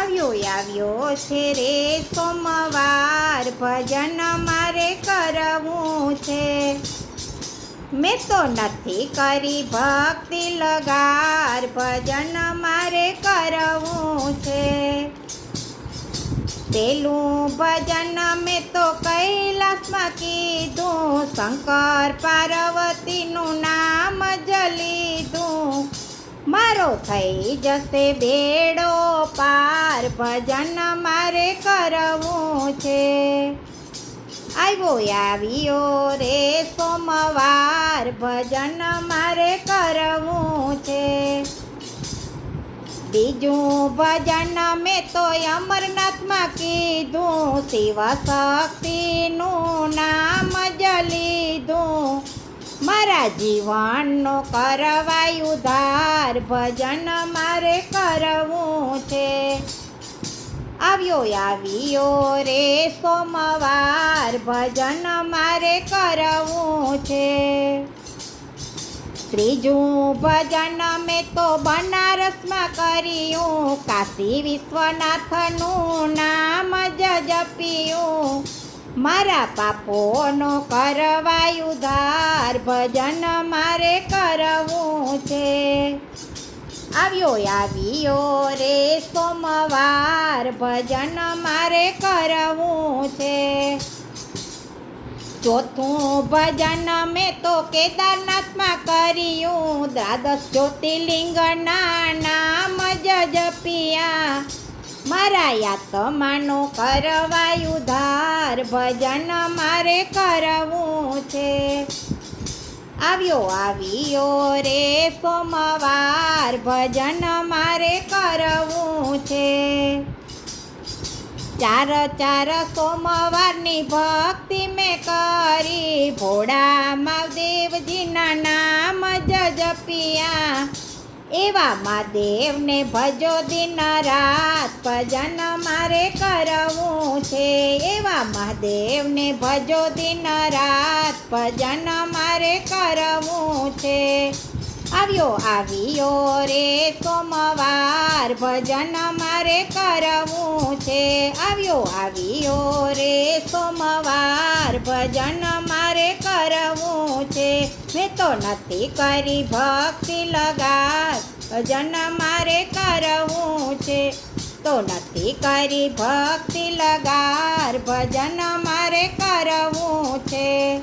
આવ્યો છે રે સોમવાર, ભજન મારે કરવું છે। મેં તો નથી કરી ભક્તિ લગાર, ભજન મારે કરવું છે। પેલું ભજન મેં તો કૈલાસમાં કીધું, શંકર પાર્વતીનું નામ જ લીધું। મારો થઈ જશે બેડો પાર, ભજન મારે કરવું છે। આવ્યો રે સોમવાર, ભજન મારે કરવું છે। બીજું ભજન મેં તો અમરનાથમાં કીધું, શિવ શક્તિનું નામ જ લીધું। મારા જીવનનો કરવાય ઉદ્ધાર, ભજન મારે કરવું છે। આવ્યો રે સોમવાર, ભજન મારે કરવું છે। ત્રીજું ભજન મેં તો બનારસમાં કર્યું, કાશી વિશ્વનાથનું નામ જ જપ્યું। મારા પાપોનો કરવાય ઉદ્ધાર, ભજન મારે કરવું છે। આવ્યો રે સોમવાર, ભજન મારે કરવું છે। ચોથું ભજન મેં તો કેદારનાથમાં કર્યું, દ્વાદશ જ્યોતિર્લિંગના નામ જ જપ્યા। મારા આત્માનો કરવાય ઉદ્ધાર, ભજન મારે કરવું છે। આવ્યો રે સોમવાર, ભજન મારે કરવું છે। ચાર સોમવારની ભક્તિ મેં કરી, ભોળા મહાદેવજીના નામ જ જપ્યા। એવા મહાદેવને ભજો દિન રાત, ભજન મારે કરવું છે। એવા મહાદેવને ભજો દિન રાત, ભજન મારે કરવું છે। આવ્યો રે સોમવાર, ભજન મારે કરવું છે। આવ્યો રે સોમવાર, ભજન મારે કરવું છે। મેં તો નથી કરી ભક્તિ લગાર, ભજન મારે કરવું છે। તો નથી કરી ભક્તિ લગાર, ભજન મારે કરવું છે।